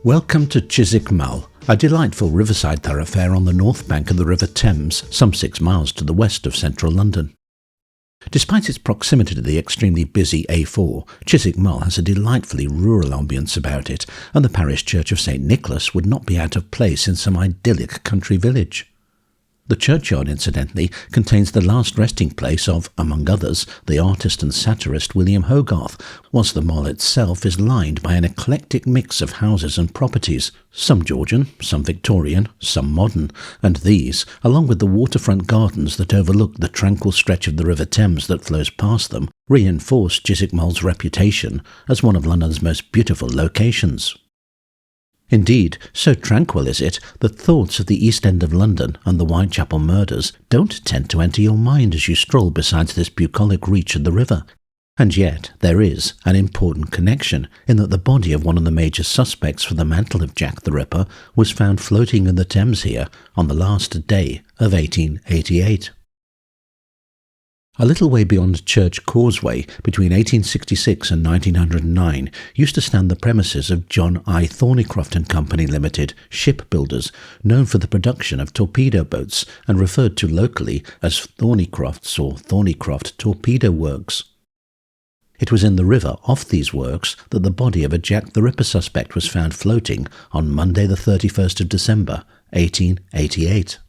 Welcome to Chiswick Mall, a delightful riverside thoroughfare on the north bank of the River Thames, some 6 miles to the west of central London. Despite its proximity to the extremely busy A4, Chiswick Mall has a delightfully rural ambience about it, and the parish church of St Nicholas would not be out of place in some idyllic country village. The churchyard, incidentally, contains the last resting place of, among others, the artist and satirist William Hogarth, whilst the mall itself is lined by an eclectic mix of houses and properties, some Georgian, some Victorian, some modern, and these, along with the waterfront gardens that overlook the tranquil stretch of the River Thames that flows past them, reinforce Chiswick Mall's reputation as one of London's most beautiful locations. Indeed, so tranquil is it that thoughts of the East End of London and the Whitechapel murders don't tend to enter your mind as you stroll beside this bucolic reach of the river. And yet there is an important connection in that the body of one of the major suspects for the mantle of Jack the Ripper was found floating in the Thames here on the last day of 1888. A little way beyond Church Causeway, between 1866 and 1909, used to stand the premises of John I. Thornycroft and Company Limited, shipbuilders, known for the production of torpedo boats and referred to locally as Thornycroft's or Thornycroft Torpedo Works. It was in the river off these works that the body of a Jack the Ripper suspect was found floating on Monday the 31st of December, 1888.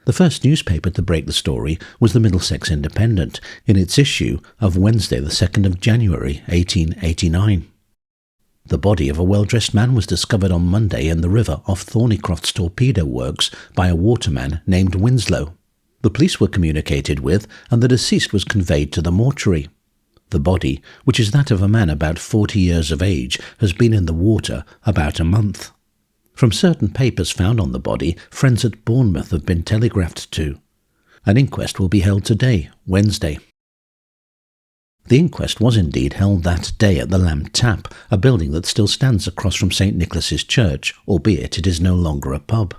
The first newspaper to break the story was the Middlesex Independent, in its issue of Wednesday the 2nd of January 1889. The body of a well-dressed man was discovered on Monday in the river off Thornycroft's Torpedo Works by a waterman named Winslow. The police were communicated with, and the deceased was conveyed to the mortuary. The body, which is that of a man about 40 years of age, has been in the water about a month. From certain papers found on the body, friends at Bournemouth have been telegraphed to. An inquest will be held today, Wednesday. The inquest was indeed held that day at the Lamp Tap, a building that still stands across from St Nicholas's Church, albeit it is no longer a pub.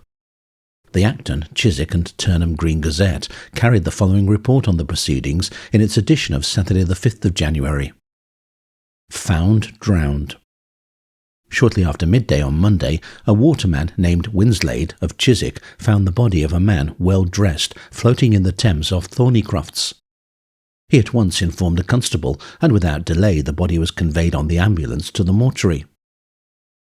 The Acton, Chiswick and Turnham Green Gazette carried the following report on the proceedings in its edition of Saturday the 5th of January. Found drowned. Shortly after midday on Monday, a waterman named Winslade of Chiswick found the body of a man well dressed floating in the Thames off Thornycroft's. He at once informed a constable, and without delay the body was conveyed on the ambulance to the mortuary.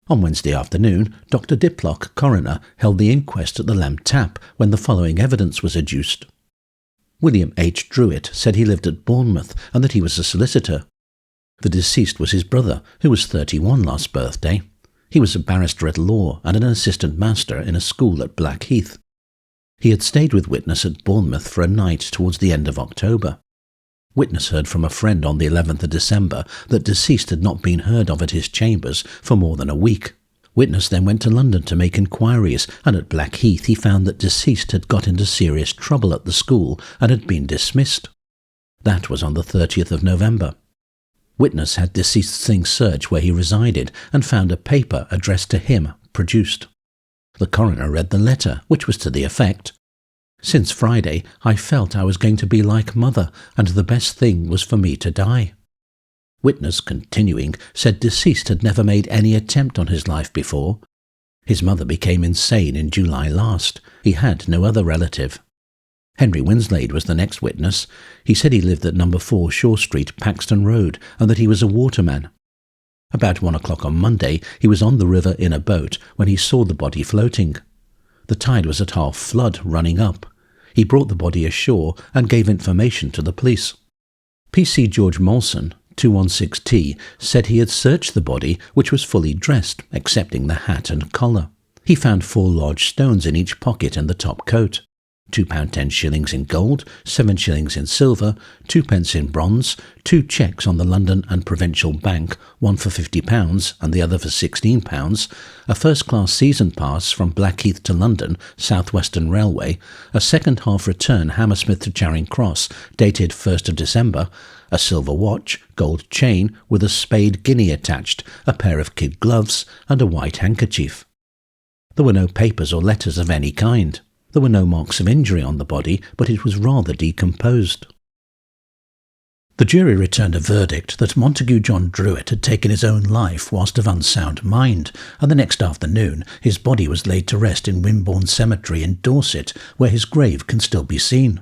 On Wednesday afternoon, Dr. Diplock, coroner, held the inquest at the Lamp Tap when the following evidence was adduced. William H. Druitt said he lived at Bournemouth and that he was a solicitor. The deceased was his brother, who was 31 last birthday. He was a barrister at law and an assistant master in a school at Blackheath. He had stayed with witness at Bournemouth for a night towards the end of October. Witness heard from a friend on the 11th of December that deceased had not been heard of at his chambers for more than a week. Witness then went to London to make inquiries, and at Blackheath he found that deceased had got into serious trouble at the school and had been dismissed. That was on the 30th of November. Witness had deceased's things searched where he resided and found a paper addressed to him produced. The coroner read the letter, which was to the effect, "Since Friday I felt I was going to be like mother, and the best thing was for me to die." Witness, continuing, said deceased had never made any attempt on his life before. His mother became insane in July last. He had no other relative. Henry Winslade was the next witness. He said he lived at No. 4 Shore Street, Paxton Road, and that he was a waterman. About 1 o'clock on Monday, he was on the river in a boat when he saw the body floating. The tide was at half flood, running up. He brought the body ashore and gave information to the police. P.C. George Molson, 216T, said he had searched the body, which was fully dressed, excepting the hat and collar. He found 4 large stones in each pocket and the top coat. £2.10 in gold, 7 shillings in silver, 2 pence in bronze, 2 cheques on the London and Provincial Bank, one for £50 and the other for £16, a first-class season pass from Blackheath to London, South Western Railway, a second-half return Hammersmith to Charing Cross, dated 1st of December, a silver watch, gold chain with a spade guinea attached, a pair of kid gloves, and a white handkerchief. There were no papers or letters of any kind. There were no marks of injury on the body, but it was rather decomposed. The jury returned a verdict that Montague John Druitt had taken his own life whilst of unsound mind, and the next afternoon his body was laid to rest in Wimborne Cemetery in Dorset, where his grave can still be seen.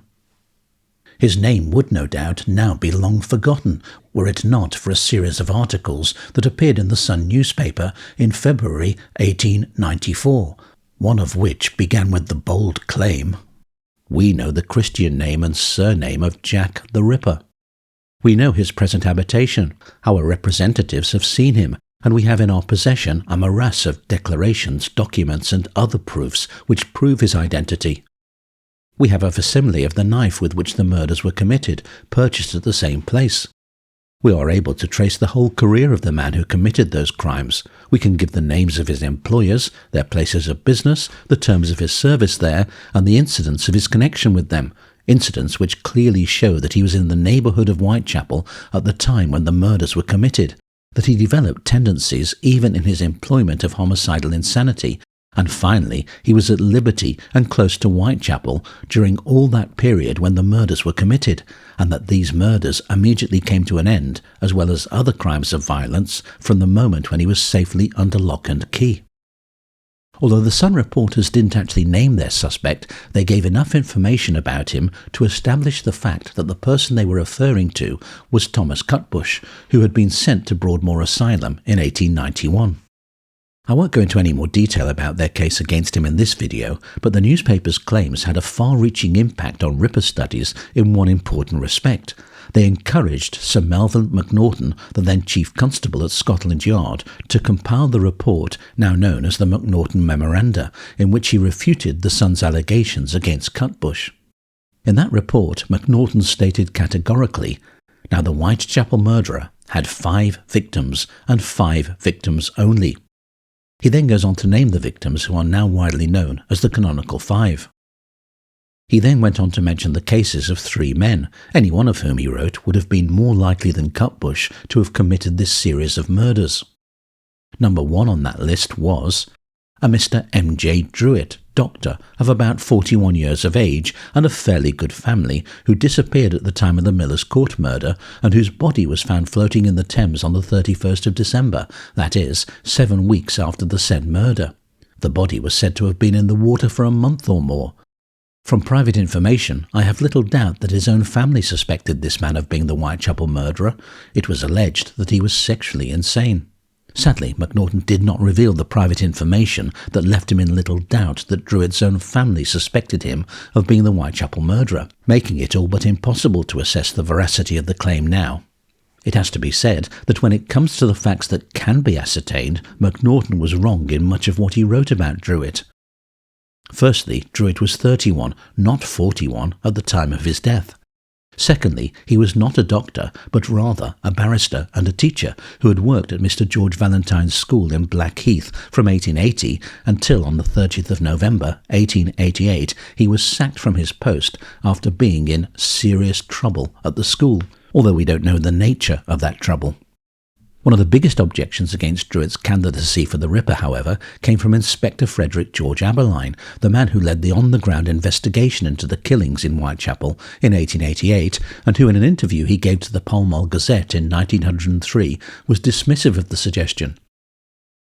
His name would no doubt now be long forgotten, were it not for a series of articles that appeared in the Sun newspaper in February 1894, one of which began with the bold claim, "We know the Christian name and surname of Jack the Ripper. We know his present habitation, our representatives have seen him, and we have in our possession a morass of declarations, documents, and other proofs which prove his identity. We have a facsimile of the knife with which the murders were committed, purchased at the same place. We are able to trace the whole career of the man who committed those crimes. We can give the names of his employers, their places of business, the terms of his service there, and the incidents of his connection with them, incidents which clearly show that he was in the neighbourhood of Whitechapel at the time when the murders were committed, that he developed tendencies even in his employment of homicidal insanity, and finally he was at liberty and close to Whitechapel during all that period when the murders were committed, and that these murders immediately came to an end, as well as other crimes of violence, from the moment when he was safely under lock and key." Although the Sun reporters didn't actually name their suspect, they gave enough information about him to establish the fact that the person they were referring to was Thomas Cutbush, who had been sent to Broadmoor Asylum in 1891. I won't go into any more detail about their case against him in this video, but the newspaper's claims had a far-reaching impact on Ripper studies in one important respect. They encouraged Sir Melville Macnaghten, the then Chief Constable at Scotland Yard, to compile the report now known as the Macnaghten Memoranda, in which he refuted the Sun's allegations against Cutbush. In that report, Macnaghten stated categorically, "Now the Whitechapel murderer had 5 victims, and 5 victims only." He then goes on to name the victims who are now widely known as the Canonical 5. He then went on to mention the cases of 3 men, any one of whom, he wrote, would have been more likely than Cutbush to have committed this series of murders. Number 1 on that list was a Mr. M.J. Druitt, doctor, of about 41 years of age and of fairly good family, who disappeared at the time of the Miller's Court murder and whose body was found floating in the Thames on the 31st of December, that is, 7 weeks after the said murder. The body was said to have been in the water for a month or more. From private information, I have little doubt that his own family suspected this man of being the Whitechapel murderer. It was alleged that he was sexually insane. Sadly, Macnaghten did not reveal the private information that left him in little doubt that Druitt's own family suspected him of being the Whitechapel murderer, making it all but impossible to assess the veracity of the claim now. It has to be said that when it comes to the facts that can be ascertained, Macnaghten was wrong in much of what he wrote about Druitt. Firstly, Druitt was 31, not 41, at the time of his death. Secondly, he was not a doctor, but rather a barrister and a teacher who had worked at Mr. George Valentine's school in Blackheath from 1880 until on the 30th of November 1888 he was sacked from his post after being in serious trouble at the school, although we don't know the nature of that trouble. One of the biggest objections against Druitt's candidacy for the Ripper, however, came from Inspector Frederick George Abberline, the man who led the on-the-ground investigation into the killings in Whitechapel in 1888, and who in an interview he gave to the Pall Mall Gazette in 1903 was dismissive of the suggestion.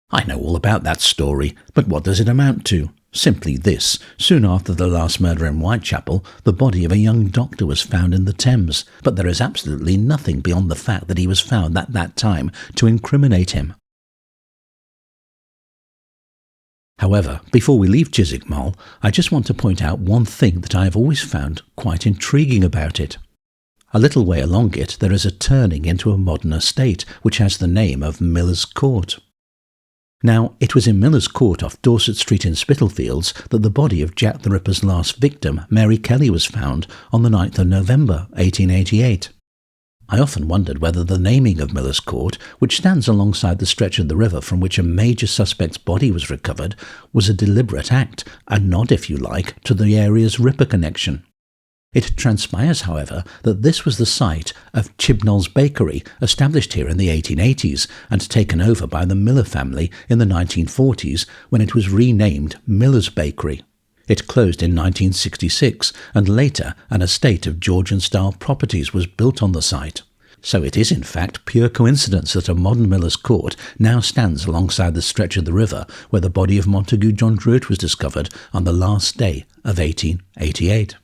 "I know all about that story, but what does it amount to? Simply this: soon after the last murder in Whitechapel, the body of a young doctor was found in the Thames, but there is absolutely nothing beyond the fact that he was found at that time to incriminate him." However, before we leave Chiswick Mall, I just want to point out one thing that I have always found quite intriguing about it. A little way along it there is a turning into a modern estate which has the name of Miller's Court. Now, it was in Miller's Court off Dorset Street in Spitalfields that the body of Jack the Ripper's last victim, Mary Kelly, was found on the 9th of November 1888. I often wondered whether the naming of Miller's Court, which stands alongside the stretch of the river from which a major suspect's body was recovered, was a deliberate act, a nod, if you like, to the area's Ripper connection. It transpires, however, that this was the site of Chibnall's Bakery, established here in the 1880s and taken over by the Miller family in the 1940s when it was renamed Miller's Bakery. It closed in 1966, and later an estate of Georgian-style properties was built on the site. So it is in fact pure coincidence that a modern miller's court now stands alongside the stretch of the river where the body of Montague John Druitt was discovered on the last day of 1888.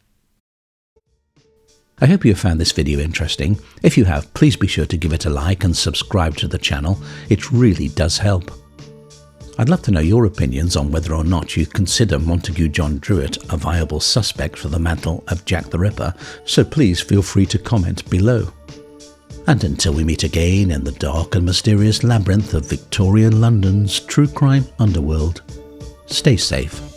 I hope you found this video interesting. If you have, please be sure to give it a like and subscribe to the channel. It really does help. I'd love to know your opinions on whether or not you consider Montague John Druitt a viable suspect for the mantle of Jack the Ripper, so please feel free to comment below. And until we meet again in the dark and mysterious labyrinth of Victorian London's true crime underworld, stay safe.